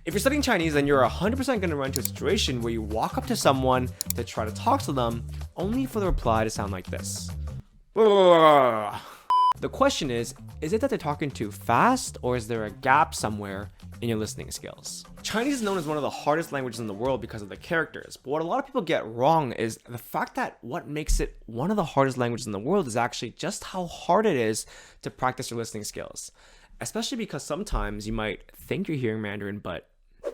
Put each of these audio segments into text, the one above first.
If you're studying Chinese, then you're 100% going to run into a situation where you walk up to someone to try to talk to them, only for the reply to sound like this. The question is it that they're talking too fast, or is there a gap somewhere in your listening skills? Chinese is known as one of the hardest languages in the world because of the characters, but what a lot of people get wrong is the fact that what makes it one of the hardest languages in the world is actually just how hard it is to practice your listening skills. Especially because sometimes you might think you're hearing Mandarin, but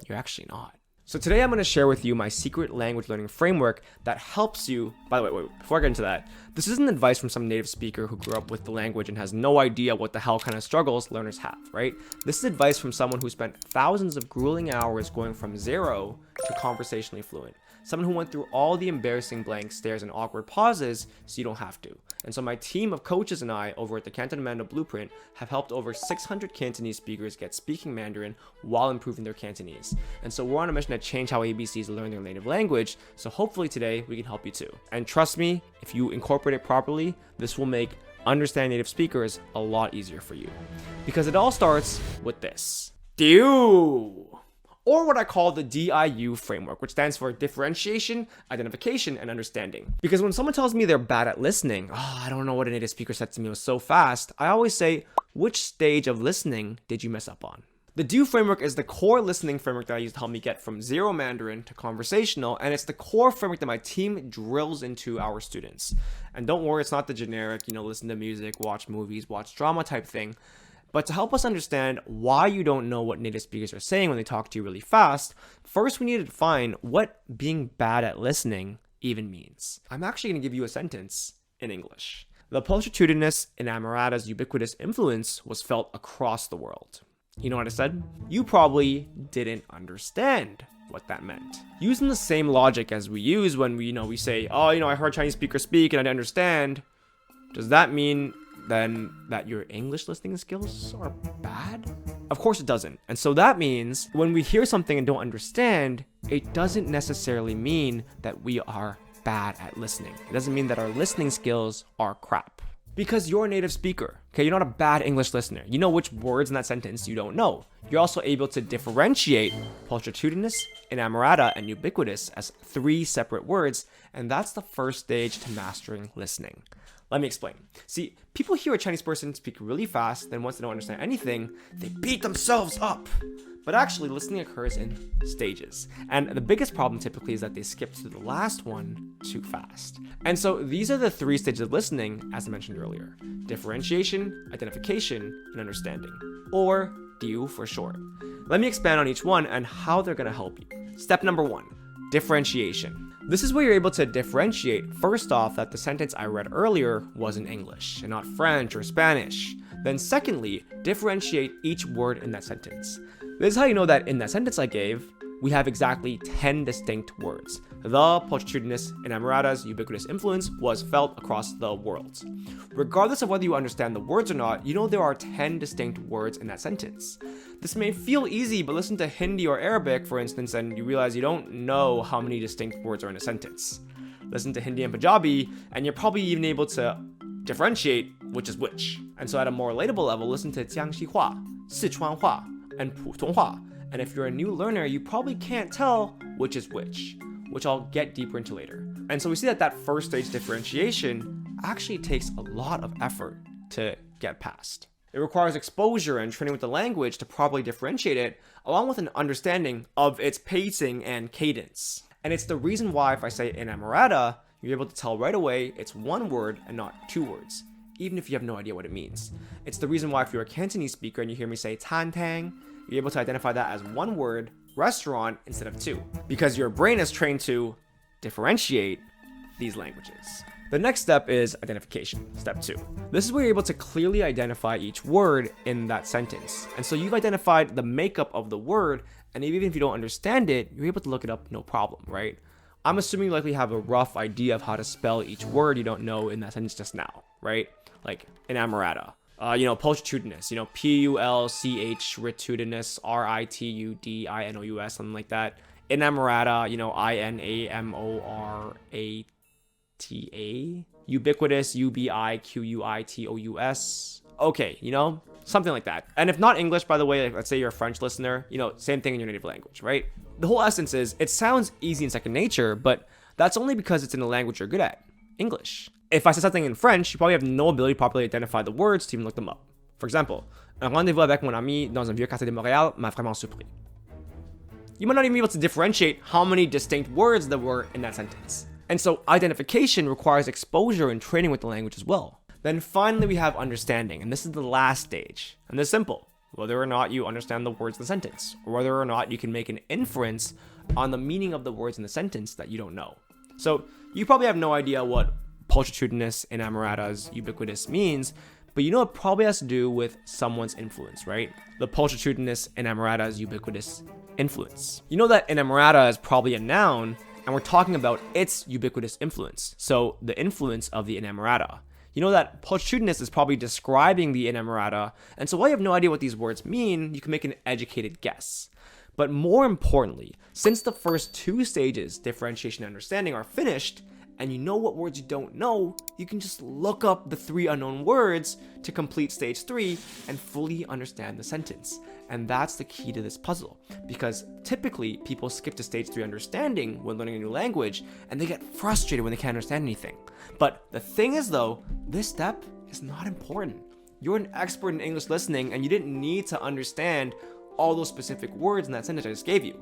you're actually not. So today I'm going to share with you my secret language learning framework that helps you. By the way, wait, before I get into that, this isn't advice from some native speaker who grew up with the language and has no idea what the hell kind of struggles learners have, right? This is advice from someone who spent thousands of grueling hours going from zero to conversationally fluent. Someone who went through all the embarrassing blank stares and awkward pauses so you don't have to. And so my team of coaches and I over at the Cantonese and Mandarin Blueprint have helped over 600 Cantonese speakers get speaking Mandarin while improving their Cantonese. And so we're on a mission to change how ABCs learn their native language, so hopefully today we can help you too. And trust me, if you incorporate it properly, this will make understanding native speakers a lot easier for you. Because it all starts with this. Diu! Or what I call the DIU framework, which stands for differentiation, identification, and understanding. Because when someone tells me they're bad at listening, I don't know what a native speaker said to me was so fast, I always say, which stage of listening did you mess up on? The DIU framework is the core listening framework that I use to help me get from zero Mandarin to conversational, and it's the core framework that my team drills into our students. And don't worry, it's not the generic, listen to music, watch movies, watch drama type thing. But to help us understand why you don't know what native speakers are saying when they talk to you really fast, first we need to define what being bad at listening even means. I'm actually going to give you a sentence in English. The pulchritudinous inamorata's ubiquitous influence was felt across the world. You know what I said? You probably didn't understand what that meant. Using the same logic as we use when we say, I heard Chinese speakers speak and I didn't understand. Does that mean then that your English listening skills are bad? Of course it doesn't. And so that means when we hear something and don't understand, it doesn't necessarily mean that we are bad at listening. It doesn't mean that our listening skills are crap. Because you're a native speaker, okay? You're not a bad English listener. You know which words in that sentence you don't know. You're also able to differentiate pulchritudinous, inamorata, and ubiquitous as 3 separate words, and that's the first stage to mastering listening. Let me explain. See, people hear a Chinese person speak really fast, then once they don't understand anything, they beat themselves up. But actually, listening occurs in stages. And the biggest problem typically is that they skip to the last one too fast. And so these are the 3 stages of listening, as I mentioned earlier. Differentiation, identification, and understanding. Or DIU for short. Let me expand on each one and how they're going to help you. Step number 1, differentiation. This is where you're able to differentiate, first off, that the sentence I read earlier was in English and not French or Spanish. Then secondly, differentiate each word in that sentence. This is how you know that in that sentence I gave, we have exactly 10 distinct words. The pulchritudinous inamorata's ubiquitous influence was felt across the world. Regardless of whether you understand the words or not, you know there are 10 distinct words in that sentence. This may feel easy, but listen to Hindi or Arabic, for instance, and you realize you don't know how many distinct words are in a sentence. Listen to Hindi and Punjabi, and you're probably even able to differentiate which is which. And so at a more relatable level, listen to Jiangxi Hua, Sichuan Hua, and Putong Hua. And if you're a new learner, you probably can't tell which is which I'll get deeper into later. And so we see that first stage differentiation actually takes a lot of effort to get past. It requires exposure and training with the language to properly differentiate it, along with an understanding of its pacing and cadence. And it's the reason why if I say inamorata, you're able to tell right away it's 1 word and not 2 words, even if you have no idea what it means. It's the reason why if you're a Cantonese speaker and you hear me say tan tang, you're able to identify that as 1 word, restaurant, instead of 2, because your brain is trained to differentiate these languages. The next step is identification, step 2. This is where you're able to clearly identify each word in that sentence. And so you've identified the makeup of the word, and even if you don't understand it, you're able to look it up no problem, right? I'm assuming you likely have a rough idea of how to spell each word you don't know in that sentence just now, right? Like inamorata. Pulchritudinous, Pulch ritudinous, Ritudinous, something like that. Inamorata, Inamorata. Ubiquitous, Ubiquitous. Okay, Something like that. And if not English, by the way, like, let's say you're a French listener, same thing in your native language, right? The whole essence is it sounds easy and second nature, but that's only because it's in a language you're good at, English. If I said something in French, you probably have no ability to properly identify the words to even look them up. For example, un rendez-vous avec mon ami dans un vieux quartier de Montréal m'a vraiment surpris. You might not even be able to differentiate how many distinct words there were in that sentence. And so identification requires exposure and training with the language as well. Then finally we have understanding, and this is the last stage. And this is simple. Whether or not you understand the words in the sentence, or whether or not you can make an inference on the meaning of the words in the sentence that you don't know. So you probably have no idea what pulchritudinous inamorata's ubiquitous means, but you know it probably has to do with someone's influence, right? The pulchritudinous inamorata's ubiquitous influence. You know that inamorata is probably a noun, and we're talking about its ubiquitous influence. So the influence of the inamorata. You know that pulchritudinous is probably describing the inamorata, and so while you have no idea what these words mean, you can make an educated guess. But more importantly, since the first two stages, differentiation and understanding, are finished, and you know what words you don't know, you can just look up the 3 unknown words to complete stage 3 and fully understand the sentence. And that's the key to this puzzle, because typically people skip to stage 3 understanding when learning a new language, and they get frustrated when they can't understand anything. But the thing is though, this step is not important. You're an expert in English listening, and you didn't need to understand all those specific words in that sentence I just gave you.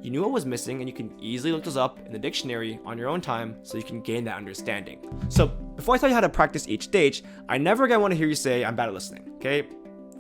You knew what was missing, and you can easily look those up in the dictionary on your own time so you can gain that understanding. So before I tell you how to practice each stage, I never again want to hear you say, I'm bad at listening, okay?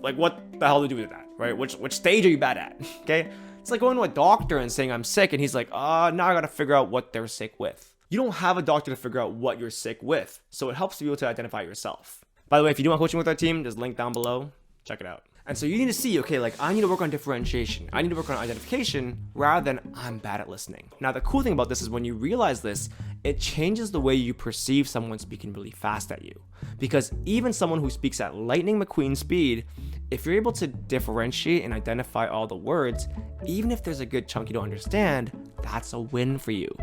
Like, what the hell do you do with that, right? Which stage are you bad at, okay? It's like going to a doctor and saying I'm sick, and he's like, now I gotta figure out what they're sick with. You don't have a doctor to figure out what you're sick with, so it helps you be able to identify yourself. By the way, if you do want coaching with our team, there's a link down below. Check it out. And so you need to see, okay, like I need to work on differentiation. I need to work on identification rather than I'm bad at listening. Now, the cool thing about this is when you realize this, it changes the way you perceive someone speaking really fast at you. Because even someone who speaks at lightning McQueen speed, if you're able to differentiate and identify all the words, even if there's a good chunk you don't understand, that's a win for you.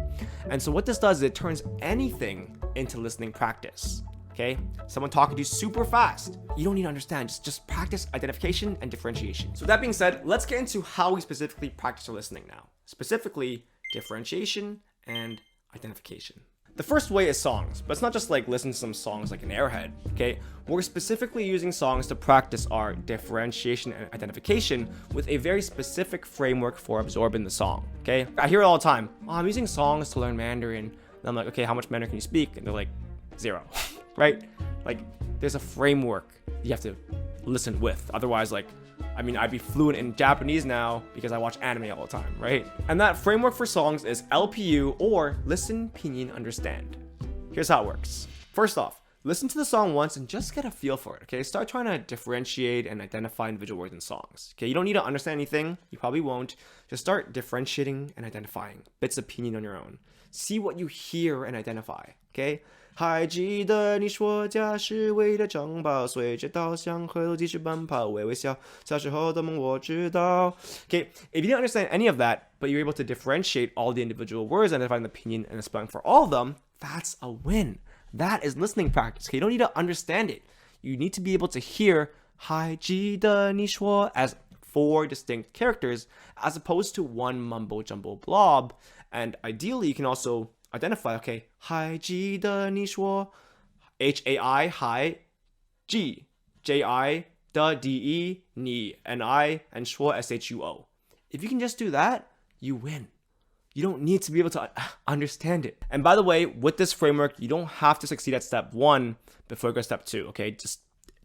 And so what this does is it turns anything into listening practice. Okay? Someone talking to you super fast. You don't need to understand. Just practice identification and differentiation. So with that being said, let's get into how we specifically practice our listening now. Specifically, differentiation and identification. The first way is songs, but it's not just like listen to some songs like an airhead, okay? We're specifically using songs to practice our differentiation and identification with a very specific framework for absorbing the song, okay? I hear it all the time. Oh, I'm using songs to learn Mandarin. And I'm like, okay, how much Mandarin can you speak? And they're like, 0. Right? Like, there's a framework you have to listen with. Otherwise, I'd be fluent in Japanese now because I watch anime all the time, right? And that framework for songs is LPU, or listen, pinyin, understand. Here's how it works. First off, listen to the song once and just get a feel for it, okay? Start trying to differentiate and identify individual words in songs, okay? You don't need to understand anything. You probably won't. Just start differentiating and identifying bits of pinyin on your own. See what you hear and identify, okay? 还记得你说家是为了城堡，随着稻香河流继续奔跑，微微笑，小时候的梦我知道。Okay, if you didn't understand any of that, but you're able to differentiate all the individual words, identifying the pinyin and the spelling for all of them, that's a win. That is listening practice. Okay, you don't need to understand it. You need to be able to hear 还记得你说 as 4 distinct characters, as opposed to one mumbo jumbo blob. And ideally, you can also identify, okay, 还记得你说 HAI, 还 G, JI, the DE, ni, NI, and 说 SHUO. If you can just do that, you win. You don't need to be able to understand it. And by the way, with this framework, you don't have to succeed at step 1 before you go to step 2, okay? Just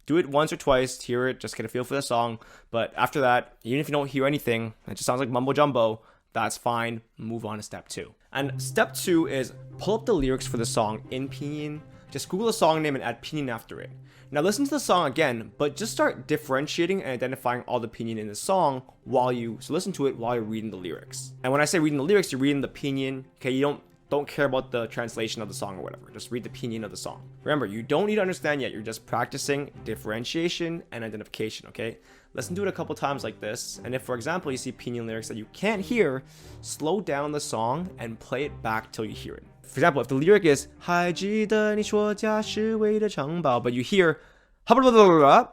do it once or twice, hear it, just get a feel for the song. But after that, even if you don't hear anything, it just sounds like mumbo jumbo, that's fine. Move on to step 2. And step 2 is pull up the lyrics for the song in pinyin. Just Google the song name and add pinyin after it. Now listen to the song again, but just start differentiating and identifying all the pinyin in the song so listen to it while you're reading the lyrics. And when I say reading the lyrics, you're reading the pinyin. Okay, you don't care about the translation of the song or whatever. Just read the pinyin of the song. Remember, you don't need to understand yet. You're just practicing differentiation and identification, okay? Listen to it a couple times like this, and if, for example, you see pinyin lyrics that you can't hear, slow down the song and play it back till you hear it. For example, if the lyric is 还记得你说家是为了城堡, but you hear blah, blah, blah, blah, blah,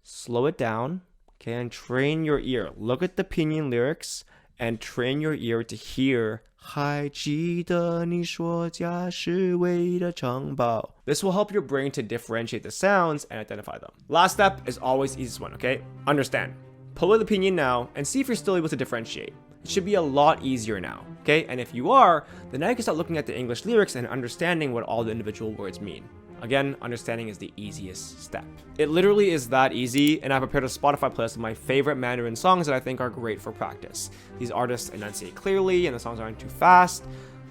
slow it down, okay, and train your ear. Look at the pinyin lyrics and train your ear to hear 还记得你说家是唯一的城堡. This will help your brain to differentiate the sounds and identify them. Last step is always the easiest one, okay? Understand. Pull away the pinyin now and see if you're still able to differentiate. It should be a lot easier now, okay? And if you are, then now you can start looking at the English lyrics and understanding what all the individual words mean. Again, understanding is the easiest step. It literally is that easy, and I prepared a Spotify playlist of my favorite Mandarin songs that I think are great for practice. These artists enunciate clearly, and the songs aren't too fast.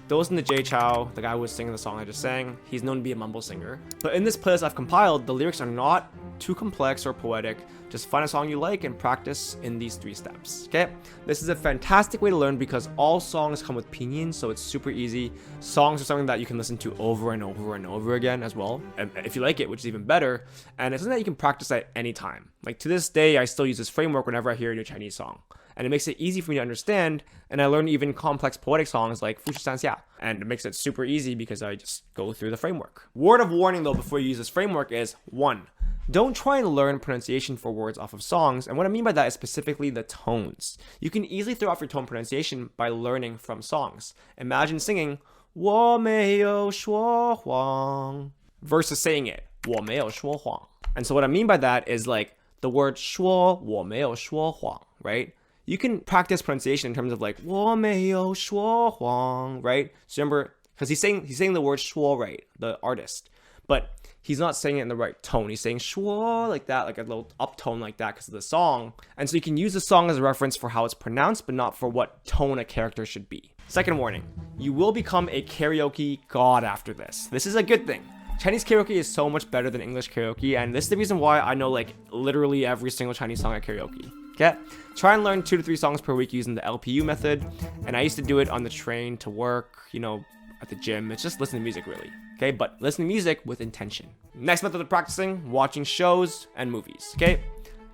Those in the Jay Chow, the guy who was singing the song I just sang, he's known to be a mumble singer. But in this playlist I've compiled, the lyrics are not too complex or poetic. Just find a song you like and practice in these 3 steps, okay? This is a fantastic way to learn because all songs come with pinyin, so it's super easy. Songs are something that you can listen to over and over and over again as well, and if you like it, which is even better. And it's something that you can practice at any time. Like to this day, I still use this framework whenever I hear a new Chinese song. And it makes it easy for me to understand, and I learn even complex poetic songs like 富士山下, and it makes it super easy because I just go through the framework. Word of warning though before you use this framework is 1. Don't try and learn pronunciation for words off of songs, and what I mean by that is specifically the tones. You can easily throw off your tone pronunciation by learning from songs. Imagine singing 我没有说谎 versus saying it 我没有说谎. And so what I mean by that is like the word 说我没有说谎, right? You can practice pronunciation in terms of like 我没有说谎, right? So remember, because he's saying the word 说 right, the artist, but he's not saying it in the right tone. He's saying 说 like that, like a little uptone like that because of the song. And so you can use the song as a reference for how it's pronounced, but not for what tone a character should be. Second warning, you will become a karaoke god after this. This is a good thing. Chinese karaoke is so much better than English karaoke, and this is the reason why I know like literally every single Chinese song at karaoke. Okay? Try and learn 2 to 3 songs per week using the LPU method, and I used to do it on the train to work, at the gym. It's just listening to music really. Okay, but listen to music with intention. Next method of practicing, watching shows and movies, okay?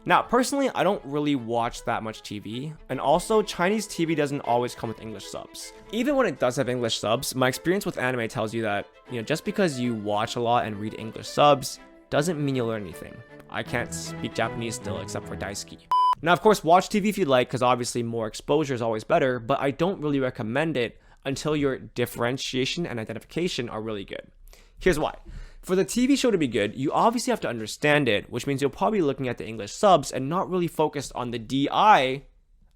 Now, personally, I don't really watch that much TV, and also Chinese TV doesn't always come with English subs. Even when it does have English subs, my experience with anime tells you that, just because you watch a lot and read English subs doesn't mean you'll learn anything. I can't speak Japanese still except for Daisuke. Now, of course, watch TV if you'd like, because obviously more exposure is always better, but I don't really recommend it until your differentiation and identification are really good. Here's why. For the TV show to be good, you obviously have to understand it, which means you'll probably be looking at the English subs and not really focused on the DI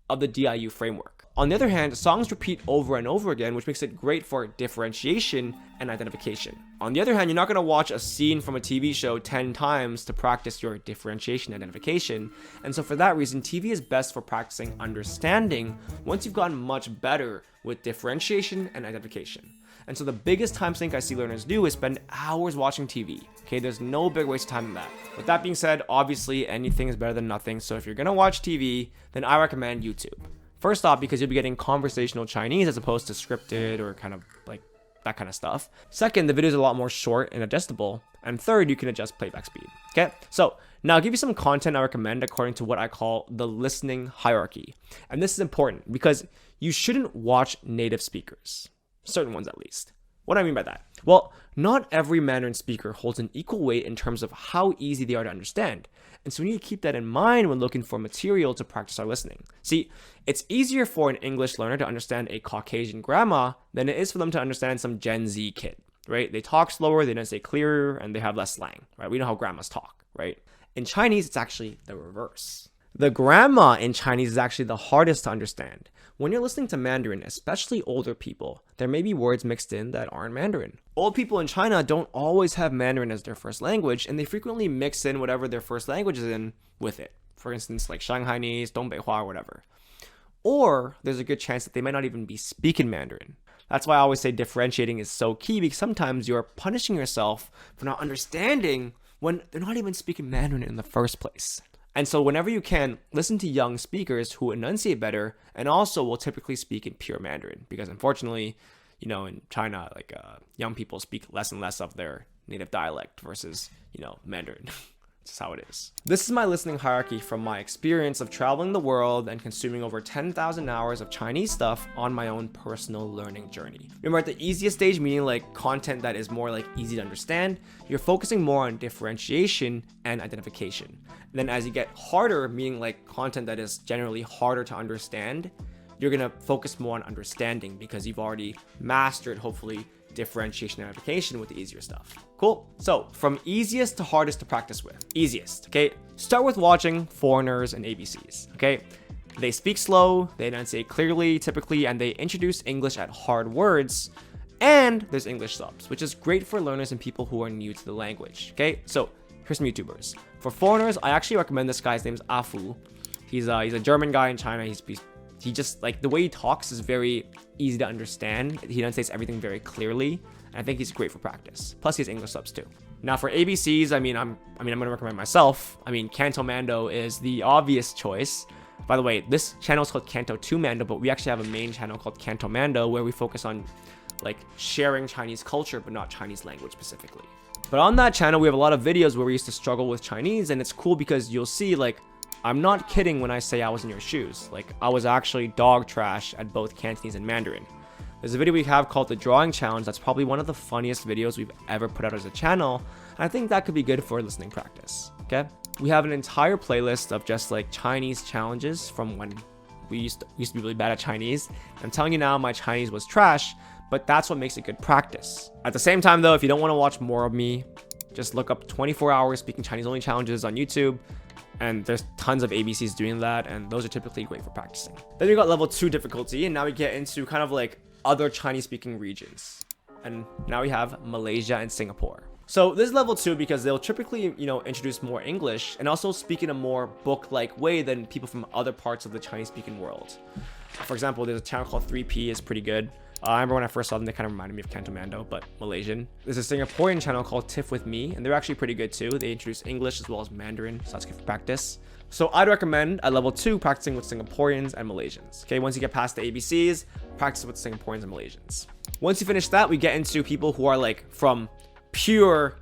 of the DIU framework. On the other hand, songs repeat over and over again, which makes it great for differentiation and identification. On the other hand, you're not going to watch a scene from a TV show 10 times to practice your differentiation and identification. And so for that reason, TV is best for practicing understanding once you've gotten much better with differentiation and identification. And so the biggest time sink I see learners do is spend hours watching TV. Okay, there's no big waste of time in that. With that being said, obviously anything is better than nothing. So if you're gonna watch TV, then I recommend YouTube. First off, because you'll be getting conversational Chinese as opposed to scripted or kind of like that kind of stuff. Second, the videos are a lot more short and adjustable. And third, you can adjust playback speed. Okay, so now I'll give you some content I recommend according to what I call the listening hierarchy. And this is important because you shouldn't watch native speakers. Certain ones at least. What do I mean by that? Well, not every Mandarin speaker holds an equal weight in terms of how easy they are to understand. And so we need to keep that in mind when looking for material to practice our listening. See, it's easier for an English learner to understand a Caucasian grandma than it is for them to understand some Gen Z kid, right? They talk slower, they don't say clearer, and they have less slang, right? We know how grandmas talk, right? In Chinese, it's actually the reverse. The grammar in Chinese is actually the hardest to understand. When you're listening to Mandarin, especially older people, there may be words mixed in that aren't Mandarin. Old people in China don't always have Mandarin as their first language, and they frequently mix in whatever their first language is in with it. For instance, like Shanghainese, Dongbei-hua, or whatever. Or there's a good chance that they might not even be speaking Mandarin. That's why I always say differentiating is so key, because sometimes you're punishing yourself for not understanding when they're not even speaking Mandarin in the first place. And so whenever you can, listen to young speakers who enunciate better and also will typically speak in pure Mandarin. Because unfortunately, in China, young people speak less and less of their native dialect versus, Mandarin. That's how it is. This is my listening hierarchy from my experience of traveling the world and consuming over 10,000 hours of Chinese stuff on my own personal learning journey. Remember, at the easiest stage, meaning like content that is more like easy to understand, you're focusing more on differentiation and identification. And then as you get harder, meaning like content that is generally harder to understand, you're gonna focus more on understanding because you've already mastered, hopefully, differentiation and identification with the easier stuff. Cool. So from easiest to hardest to practice with. Easiest, okay? Start with watching foreigners and ABCs, okay? They speak slow, they enunciate clearly, typically, and they introduce English at hard words, and there's English subs, which is great for learners and people who are new to the language, okay? So here's some YouTubers. For foreigners, I actually recommend this guy. His name's Afu. He's a German guy in China. He just, like, the way he talks is very easy to understand. He enunciates everything very clearly. And I think he's great for practice. Plus, he has English subs too. Now, for ABCs, I'm going to recommend myself. Canto Mando is the obvious choice. By the way, this channel is called Canto 2 Mando, but we actually have a main channel called Canto Mando where we focus on, like, sharing Chinese culture, but not Chinese language specifically. But on that channel, we have a lot of videos where we used to struggle with Chinese, and it's cool because you'll see, like, I'm not kidding when I say I was in your shoes. Like, I was actually dog trash at both Cantonese and Mandarin. There's a video we have called the Drawing Challenge. That's probably one of the funniest videos we've ever put out as a channel. And I think that could be good for listening practice, okay? We have an entire playlist of just like Chinese challenges from when we used to be really bad at Chinese. I'm telling you now, my Chinese was trash, but that's what makes it good practice. At the same time though, if you don't want to watch more of me, just look up 24 hours speaking Chinese only challenges on YouTube. And there's tons of ABCs doing that, and those are typically great for practicing. Then we got level 2 difficulty, and now we get into kind of like other Chinese speaking regions. And now we have Malaysia and Singapore. So this is level 2 because they'll typically, introduce more English and also speak in a more book-like way than people from other parts of the Chinese speaking world. For example, there's a channel called 3P, is pretty good. I remember when I first saw them, they kind of reminded me of Canto Mando, but Malaysian. There's a Singaporean channel called Tiff With Me, and they're actually pretty good too. They introduce English as well as Mandarin, so that's good for practice. So I'd recommend at level 2 practicing with Singaporeans and Malaysians. Okay, once you get past the ABCs, practice with Singaporeans and Malaysians. Once you finish that, we get into people who are like from pure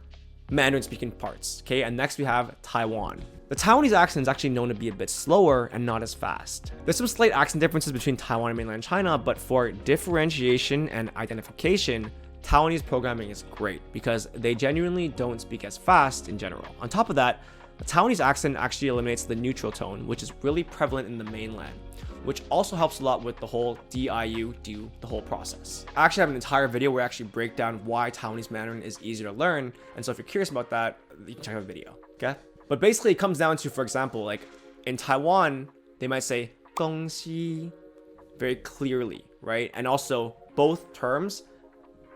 Mandarin speaking parts. Okay, and next we have Taiwan. The Taiwanese accent is actually known to be a bit slower and not as fast. There's some slight accent differences between Taiwan and mainland China, but for differentiation and identification, Taiwanese programming is great because they genuinely don't speak as fast in general. On top of that, the Taiwanese accent actually eliminates the neutral tone, which is really prevalent in the mainland, which also helps a lot with the whole DIU, do the whole process. I actually have an entire video where I actually break down why Taiwanese Mandarin is easier to learn, and so if you're curious about that, you can check out the video, okay? But basically, it comes down to, for example, like in Taiwan, they might say 东西 very clearly, right? And also, both terms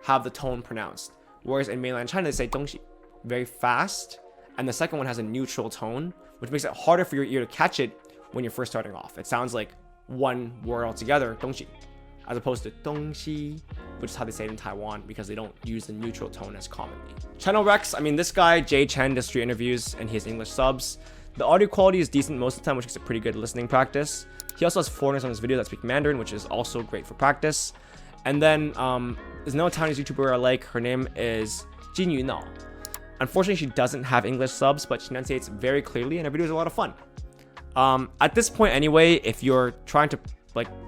have the tone pronounced. Whereas in mainland China, they say 东西 very fast, and the second one has a neutral tone, which makes it harder for your ear to catch it when you're first starting off. It sounds like one word altogether, 东西, as opposed to 东西, which is how they say it in Taiwan because they don't use the neutral tone as commonly. Channel Rex, this guy, Jay Chen, does street interviews and he has English subs. The audio quality is decent most of the time, which makes it pretty good listening practice. He also has foreigners on his video that speak Mandarin, which is also great for practice. And then there's another Taiwanese YouTuber I like. Her name is Jin Yunao. Unfortunately, she doesn't have English subs, but she enunciates very clearly and her videos are a lot of fun. At this point anyway, if you're trying to,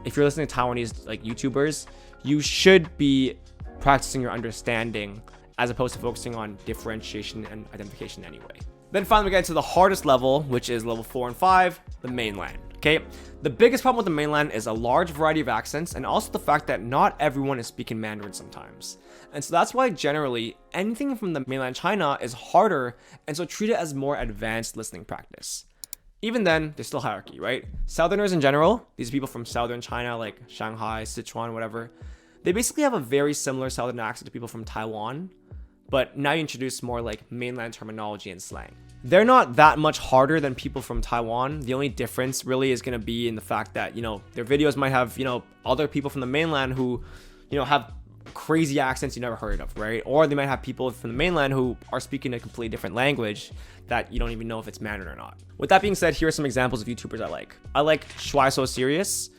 if you're listening to Taiwanese YouTubers, you should be practicing your understanding as opposed to focusing on differentiation and identification anyway. Then finally we get into the hardest level, which is level 4 and 5, the mainland. Okay, the biggest problem with the mainland is a large variety of accents and also the fact that not everyone is speaking Mandarin sometimes. And so that's why generally anything from the mainland China is harder, and so treat it as more advanced listening practice. Even then, there's still hierarchy, right? Southerners in general, these people from southern China like Shanghai, Sichuan, whatever, they basically have a very similar southern accent to people from Taiwan, but now you introduce more like mainland terminology and slang. They're not that much harder than people from Taiwan. The only difference really is going to be in the fact that, their videos might have, other people from the mainland who, have crazy accents you never heard of, right? Or they might have people from the mainland who are speaking a completely different language that you don't even know if it's Mandarin or not. With that being said, here are some examples of YouTubers I like. I like Shuai So Serious.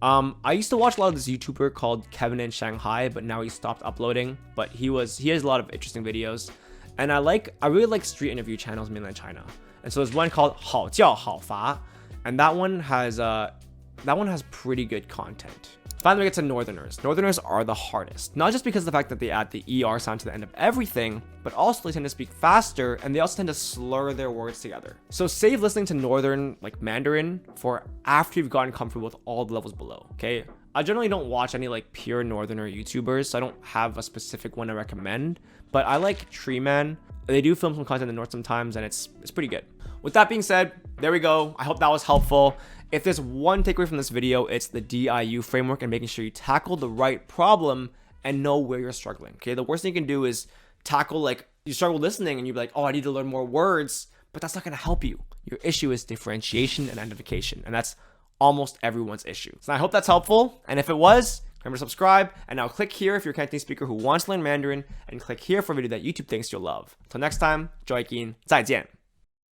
I used to watch a lot of this YouTuber called Kevin in Shanghai, but now he stopped uploading. But he has a lot of interesting videos, and I really like street interview channels in mainland China. And so there's one called 好叫好罚, and that one has pretty good content. Finally, we get to Northerners. Northerners are the hardest, not just because of the fact that they add the ER sound to the end of everything, but also they tend to speak faster and they also tend to slur their words together. So save listening to Northern, like Mandarin, for after you've gotten comfortable with all the levels below, okay? I generally don't watch any like pure Northerner YouTubers, so I don't have a specific one to recommend, but I like Tree Man. They do film some content in the north sometimes, and it's pretty good. With that being said, there we go. I hope that was helpful. If there's one takeaway from this video, it's the DIU framework and making sure you tackle the right problem and know where you're struggling, okay? The worst thing you can do is tackle, like, you struggle listening and you're like, oh, I need to learn more words, but that's not gonna help you. Your issue is differentiation and identification, and that's almost everyone's issue. So I hope that's helpful, and if it was, remember to subscribe, and now click here if you're a Cantonese speaker who wants to learn Mandarin, and click here for a video that YouTube thinks you'll love. Until next time, 周一金，再见。